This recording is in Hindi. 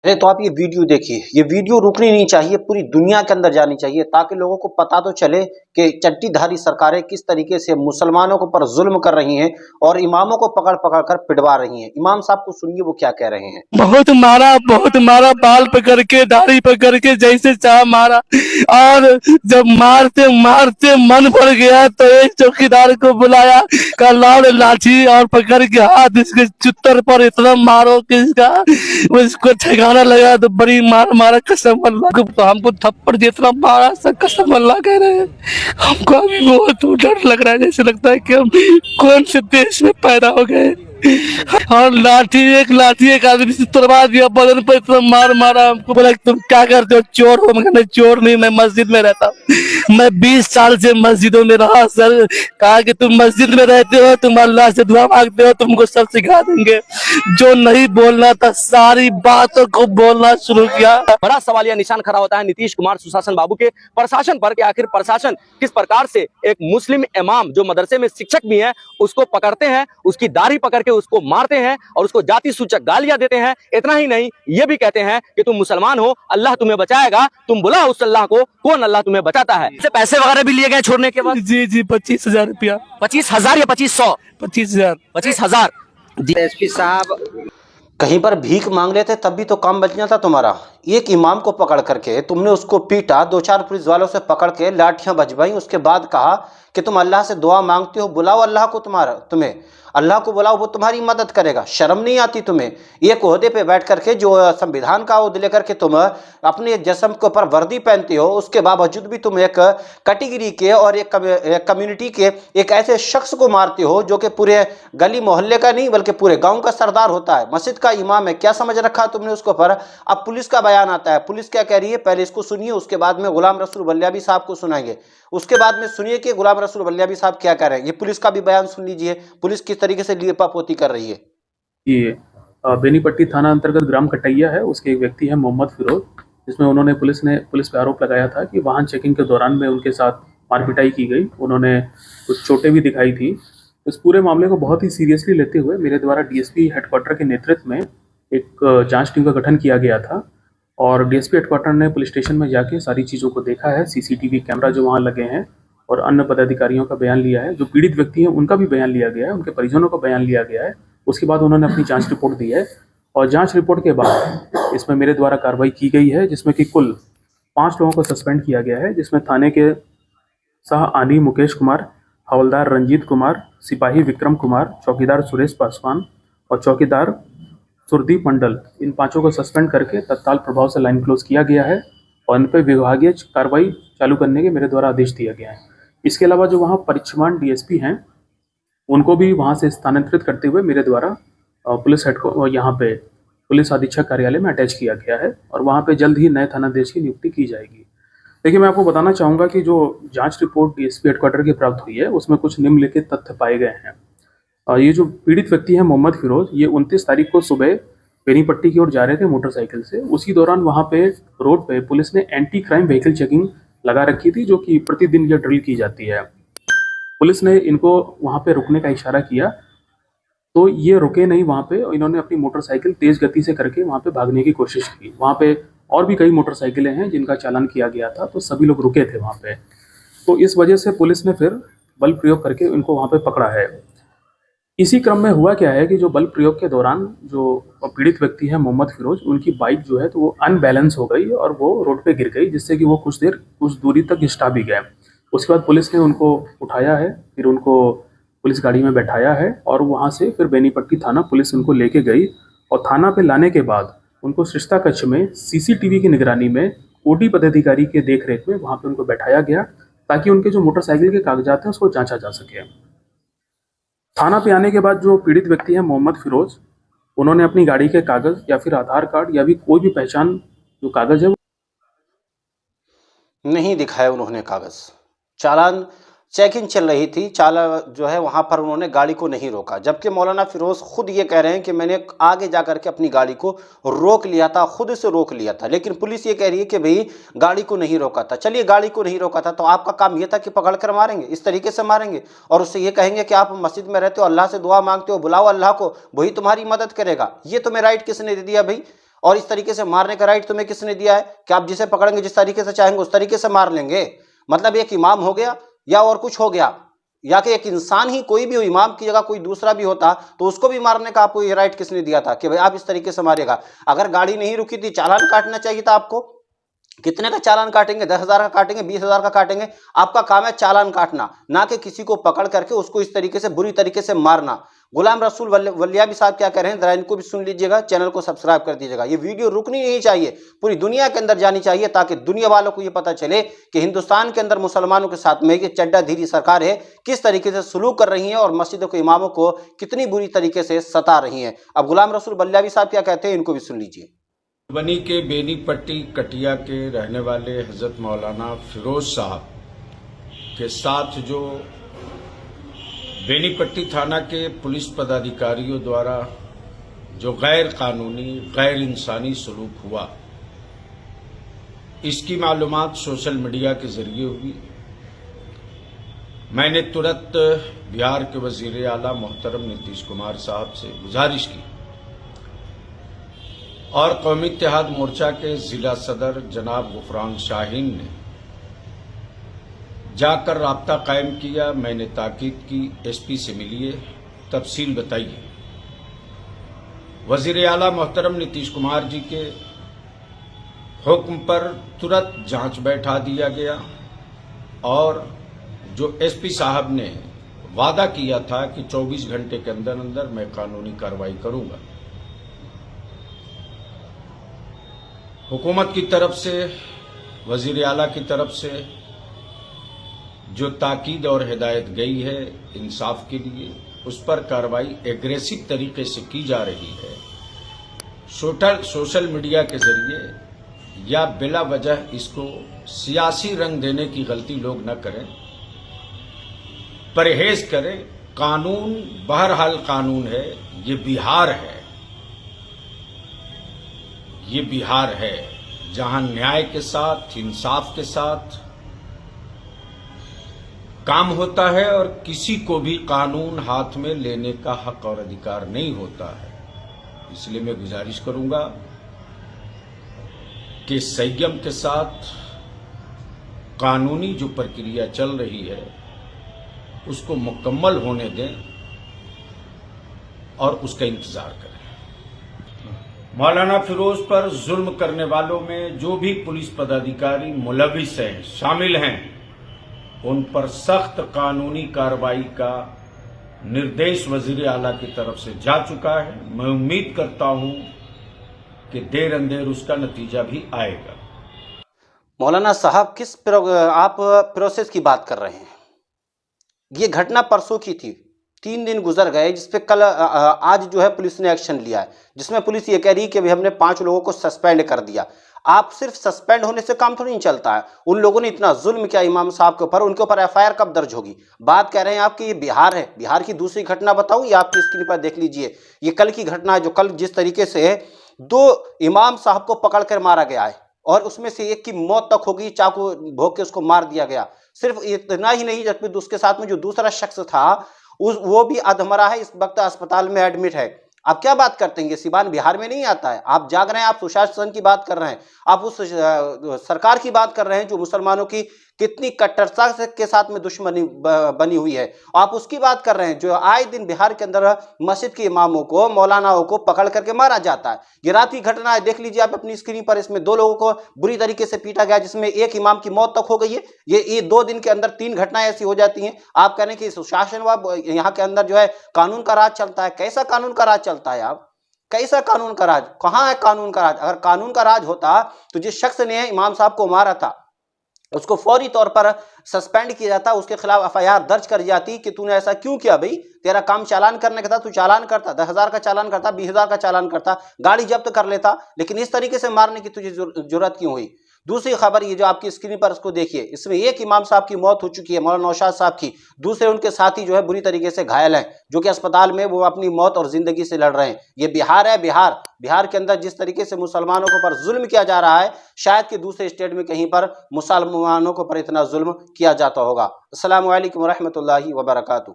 अरे तो आप ये वीडियो देखिए, ये वीडियो रुकनी नहीं चाहिए, पूरी दुनिया के अंदर जानी चाहिए ताकि लोगों को पता तो चले कि चट्टीधारी सरकारें किस तरीके से मुसलमानों के ऊपर जुल्म कर रही हैं और इमामों को पकड़-पकड़ कर पिटवा रही हैं। इमाम साहब को सुनिए वो क्या कह रहे हैं। बहुत मारा, बाल पकड़ के, दाढ़ी पकड़ के, जैसे चाह मारा। और जब मारते मारते मन भर गया तो एक चौकीदार को बुलाया, कहा लाओ लाठी, और पकड़ के हाथ इसके चुत्तर पर इतना मारो कि उसको ठिकाना लगा। तो बड़ी मार मारा, कसम अल्लाह को। तो हमको थप्पड़ जितना मारा, सब कसम अल्लाह कह रहे हैं। हमको अभी बहुत डर लग रहा है, जैसे लगता है कि हम कौन से देश में पैदा हो गए। और एक लाठी एक आदमी से तुड़वा दिया, बदन पर इतना मार मारा। हमको बोला तुम क्या करते हो, चोर हो? मैं चोर नहीं, मैं मस्जिद में रहता हूँ। मैं 20 साल से मस्जिदों में रहा सर। कहा कि तुम मस्जिद में रहते हो, तुम अल्लाह से दुआ मांगते हो, तुमको सब सिखा देंगे। जो नहीं बोलना था सारी बातों को बोलना शुरू किया। बड़ा सवालिया निशान खड़ा होता है नीतीश कुमार सुशासन बाबू के प्रशासन पर कि आखिर प्रशासन किस प्रकार से एक मुस्लिम इमाम जो मदरसे में शिक्षक भी है उसको पकड़ते हैं, उसकी दाढ़ी पकड़ के उसको मारते हैं और उसको जाति सूचक गालियां देते हैं। इतना ही नहीं, ये भी कहते हैं कि तुम मुसलमान हो, अल्लाह तुम्हें बचाएगा, तुम बुला उस अल्लाह को, कौन अल्लाह तुम्हें बचाता है। इससे पैसे वगैरह भी लिए गए छोड़ने के बाद? जी 25,000 रुपया। 25,000 या 2500? 25,000। 25,000। एसपी साहब कहीं पर भीख मांग लेते तब भी तो काम बच जाता तुम्हारा। एक इमाम को पकड़ करके तुमने उसको पीटा, 2-4 पुलिस वालों से पकड़ के लाठियां बजवाई, उसके बाद कहा कि तुम अल्लाह से दुआ मांगते हो, बुलाओ अल्लाह को, तुम्हें अल्लाह को बुलाओ, वो तुम्हारी मदद करेगा। शर्म नहीं आती तुम्हें? एक ओहदे पे बैठ करके जो संविधान का ओहदा लेकर के तुम अपने जिस्म के ऊपर वर्दी पहनते हो, उसके बावजूद भी तुम एक कैटेगरी के और एक कम्युनिटी के एक ऐसे शख्स को मारते हो जो कि पूरे गली मोहल्ले का नहीं बल्कि पूरे गांव का सरदार होता है, मस्जिद का इमाम है। क्या समझ रखा तुमने उसके ऊपर? अब पुलिस का बयान आता है, पुलिस क्या कह रही है पहले इसको सुनिए, उसके बाद में गुलाम रसूल बलियाबी साहब को सुनाएंगे। उसके बाद में सुनिए कि गुलाम रसूल बलियाबी साहब क्या कह रहे हैं। ये पुलिस का भी बयान सुन लीजिए, पुलिस किस तरीके से लीपापोती कर रही है। ये बेनीपट्टी थाना अंतर्गत ग्राम कटैया है, उसके एक व्यक्ति है मोहम्मद फिरोज, जिसमें पुलिस पे आरोप लगाया था कि वाहन चेकिंग के दौरान में उनके साथ मारपिटाई की गई, उन्होंने कुछ चोटें भी दिखाई थी। इस पूरे मामले को बहुत ही सीरियसली लेते हुए मेरे द्वारा डीएसपी हेडक्वार्टर के नेतृत्व में एक जांच टीम का गठन किया गया था और डीएसपी हेडक्वार्टर ने पुलिस स्टेशन में जाके सारी चीज़ों को देखा है, सीसीटीवी कैमरा जो वहाँ लगे हैं और अन्य पदाधिकारियों का बयान लिया है, जो पीड़ित व्यक्ति हैं उनका भी बयान लिया गया है, उनके परिजनों का बयान लिया गया है। उसके बाद उन्होंने अपनी जांच रिपोर्ट दी है और जांच रिपोर्ट के बाद इसमें मेरे द्वारा कार्रवाई की गई है, जिसमें कि कुल 5 लोगों को सस्पेंड किया गया है, जिसमें थाने के सह आनी मुकेश कुमार, हवलदार रंजीत कुमार, सिपाही विक्रम कुमार, चौकीदार सुरेश पासवान और चौकीदार सुरदीप मंडल, इन 5 को सस्पेंड करके तत्काल प्रभाव से लाइन क्लोज किया गया है और इन पर विभागीय कार्रवाई चालू करने के मेरे द्वारा आदेश दिया गया है। इसके अलावा जो वहाँ परिचमान डीएसपी हैं उनको भी वहाँ से स्थानांतरित करते हुए मेरे द्वारा पुलिस हेड को यहाँ पे पुलिस अधीक्षक कार्यालय में अटैच किया गया है और वहाँ पे जल्द ही नए थानाधीश की नियुक्ति की जाएगी। देखिए, मैं आपको बताना चाहूँगा कि जो जांच रिपोर्ट डीएसपी हेडक्वार्टर की प्राप्त हुई है उसमें कुछ निम्नलिखित तथ्य पाए गए हैं। ये जो पीड़ित व्यक्ति है मोहम्मद फिरोज, ये 29 तारीख को सुबह बेनीपट्टी की ओर जा रहे थे मोटरसाइकिल से। उसी दौरान वहाँ पे रोड पे पुलिस ने एंटी क्राइम व्हीकल चेकिंग लगा रखी थी, जो कि प्रतिदिन ये ड्रिल की जाती है। पुलिस ने इनको वहाँ पे रुकने का इशारा किया तो ये रुके नहीं वहाँ पे, इन्होंने अपनी मोटरसाइकिल तेज गति से करके वहाँ पे भागने की कोशिश की। वहाँ पे और भी कई मोटरसाइकिलें हैं जिनका चालान किया गया था, तो सभी लोग रुके थे वहाँ पे। तो इस वजह से पुलिस ने फिर बल प्रयोग करके इनको वहाँ पे पकड़ा है। इसी क्रम में हुआ क्या है कि जो बल प्रयोग के दौरान जो पीड़ित व्यक्ति है मोहम्मद फिरोज, उनकी बाइक जो है तो वो अनबैलेंस हो गई और वो रोड पे गिर गई, जिससे कि वो कुछ दूरी तक घिसटा भी गए। उसके बाद पुलिस ने उनको उठाया है, फिर उनको पुलिस गाड़ी में बैठाया है और वहाँ से फिर बेनीपट्टी थाना पुलिस उनको लेके गई और थाना पे लाने के बाद उनको शिष्टा कक्ष में सीसीटीवी की निगरानी में ओडी पदाधिकारी के देखरेख में वहाँ पे उनको बैठाया गया ताकि उनके जो मोटरसाइकिल के कागजात हैं उसको जांचा जा सके। थाना पे आने के बाद जो पीड़ित व्यक्ति है मोहम्मद फिरोज, उन्होंने अपनी गाड़ी के कागज या फिर आधार कार्ड या भी कोई भी पहचान जो कागज है नहीं दिखाया उन्होंने कागज। चालान चेकिंग चल रही थी, चाला जो है वहाँ पर उन्होंने गाड़ी को नहीं रोका, जबकि मौलाना फिरोज खुद ये कह रहे हैं कि मैंने आगे जा करके अपनी गाड़ी को रोक लिया था, खुद से रोक लिया था, लेकिन पुलिस ये कह रही है कि भाई गाड़ी को नहीं रोका था। चलिए, गाड़ी को नहीं रोका था तो आपका काम ये था कि पकड़ कर मारेंगे, इस तरीके से मारेंगे और उससे ये कहेंगे कि आप मस्जिद में रहते हो, अल्लाह से दुआ मांगते हो, बुलाओ अल्लाह को, वही तुम्हारी मदद करेगा। ये तुम्हें राइट किसने दे दिया भाई? और इस तरीके से मारने का राइट तुम्हें किसने दिया है कि आप जिसे पकड़ेंगे जिस तरीके से चाहेंगे उस तरीके से मार लेंगे? मतलब एक इमाम हो गया या और कुछ हो गया, या कि एक इंसान ही कोई भी हो, इमाम की जगह कोई दूसरा भी होता तो उसको भी मारने का आपको ये राइट किसने दिया था कि भाई आप इस तरीके से मारिएगा? अगर गाड़ी नहीं रुकी थी चालान काटना चाहिए था आपको। कितने का चालान काटेंगे? 10,000 का काटेंगे, 20,000 का काटेंगे? आपका काम है चालान काटना, ना कि किसी को पकड़ करके उसको इस तरीके से बुरी तरीके से मारना। गुलाम रसूल वलियाबी साहब क्या कह रहे हैं जरा इनको भी सुन लीजिएगा, चैनल को सब्सक्राइब कर दीजिएगा। ये वीडियो रुकनी नहीं चाहिए, पूरी दुनिया के अंदर जानी चाहिए ताकि दुनिया वालों को ये पता चले कि हिंदुस्तान के अंदर मुसलमानों के साथ में ये चड्डाधीरी सरकार है किस तरीके से सलूक कर रही है और मस्जिदों के इमामों को कितनी बुरी तरीके से सता रही है। अब गुलाम रसूल वलियाबी साहब क्या कहते हैं इनको भी सुन लीजिए। बनी के बेनीपट्टी कटिया के रहने वाले हजरत मौलाना फिरोज साहब के साथ जो बेनीपट्टी थाना के पुलिस पदाधिकारियों द्वारा जो गैर कानूनी गैर इंसानी सलूक हुआ, इसकी मालूमात सोशल मीडिया के जरिए हुई। मैंने तुरंत बिहार के वजीर आला मोहतरम नीतीश कुमार साहब से गुजारिश की और कौमी इत्तेहाद मोर्चा के जिला सदर जनाब गुफरान शाहीन ने जाकर राब्ता कायम किया। मैंने ताकीद की, एसपी से मिलिए, तफसील बताइए। वजीर आला मोहतरम नीतीश कुमार जी के हुक्म पर तुरंत जांच बैठा दिया गया और जो एसपी साहब ने वादा किया था कि 24 घंटे के अंदर अंदर मैं कानूनी कार्रवाई करूंगा, हुकूमत की तरफ से, वजीर आला की तरफ से जो ताकीद और हिदायत गई है इंसाफ के लिए, उस पर कार्रवाई एग्रेसिव तरीके से की जा रही है। सोशल मीडिया के जरिए या बिला वजह इसको सियासी रंग देने की गलती लोग न करें, परहेज करें। कानून बहरहाल कानून है, ये बिहार है, ये बिहार है जहां न्याय के साथ इंसाफ के साथ काम होता है और किसी को भी कानून हाथ में लेने का हक और अधिकार नहीं होता है। इसलिए मैं गुजारिश करूंगा कि संयम के साथ कानूनी जो प्रक्रिया चल रही है उसको मुकम्मल होने दें और उसका इंतजार करें। मौलाना फिरोज पर जुल्म करने वालों में जो भी पुलिस पदाधिकारी मुलविस हैं, शामिल हैं, उन पर सख्त कानूनी कार्रवाई का निर्देश वजीर आला की तरफ से जा चुका है। मैं उम्मीद करता हूं कि देर अंदेर उसका नतीजा भी आएगा। मौलाना साहब किस आप प्रोसेस की बात कर रहे हैं? ये घटना परसों की थी, 3 दिन गुजर गए जिसपे कल आज जो है पुलिस ने एक्शन लिया है, जिसमें पुलिस ये कह रही है कि हमने 5 लोगों को सस्पेंड कर दिया। आप सिर्फ सस्पेंड होने से काम थोड़ी नहीं चलता है। उन लोगों ने इतना जुल्म किया इमाम साहब के ऊपर, उनके ऊपर एफआईआर कब दर्ज होगी? बात कह रहे हैं आप कि ये बिहार है। बिहार की दूसरी घटना बताऊं, ये आपकी स्क्रीन पर देख लीजिए। ये कल की घटना है, जो कल जिस तरीके से 2 इमाम साहब को पकड़कर मारा गया है और उसमें से एक की मौत तक हो गई, चाकू भोंक के उसको मार दिया गया। सिर्फ इतना ही नहीं, जबकि उसके साथ में जो दूसरा शख्स था वो भी अधमरा है, इस वक्त अस्पताल में एडमिट है। आप क्या बात करते हैं? ये सिवान बिहार में नहीं आता है। आप जाग रहे हैं, आप सुशासन की बात कर रहे हैं, आप उस सरकार की बात कर रहे हैं जो मुसलमानों की कितनी कट्टरता के साथ में दुश्मनी बनी हुई है। आप उसकी बात कर रहे हैं जो आए दिन बिहार के अंदर मस्जिद के इमामों को, मौलानाओं को पकड़ करके मारा जाता है। ये रात की घटना है, देख लीजिए आप अपनी स्क्रीन पर। इसमें 2 लोगों को बुरी तरीके से पीटा गया, जिसमें एक इमाम की मौत तक हो गई है। ये 2 दिन के अंदर 3 घटनाएं ऐसी हो जाती हैं। आप कह रहे हैं कि सुशासन व यहाँ के अंदर जो है कानून का राज चलता है। कैसा कानून का राज चलता है? आप कैसा कानून का राज? कहां है कानून का राज? अगर कानून का राज होता तो जिस शख्स ने इमाम साहब को मारा था उसको फौरी तौर पर सस्पेंड किया जाता, उसके खिलाफ एफआईआर दर्ज कर जाती कि तूने ऐसा क्यों किया। भाई तेरा काम चालान करने का था, तू चालान करता, 10,000 का चालान करता, 20,000 का चालान करता, गाड़ी जब्त कर लेता। लेकिन इस तरीके से मारने की तुझे जरूरत क्यों हुई? दूसरी खबर ये जो आपकी स्क्रीन पर उसको देखिए, इसमें एक इमाम साहब की मौत हो चुकी है, मौलाना नौशाद साहब की। दूसरे उनके साथी जो है बुरी तरीके से घायल हैं, जो कि अस्पताल में वो अपनी मौत और जिंदगी से लड़ रहे हैं। ये बिहार है, बिहार। बिहार के अंदर जिस तरीके से मुसलमानों के ऊपर जुल्म किया जा रहा है, शायद कि दूसरे स्टेट में कहीं पर मुसलमानों के ऊपर इतना जुल्म किया जाता होगा। अस्सलामु अलैकुम रहमतुल्लाहि व बरकातुहू।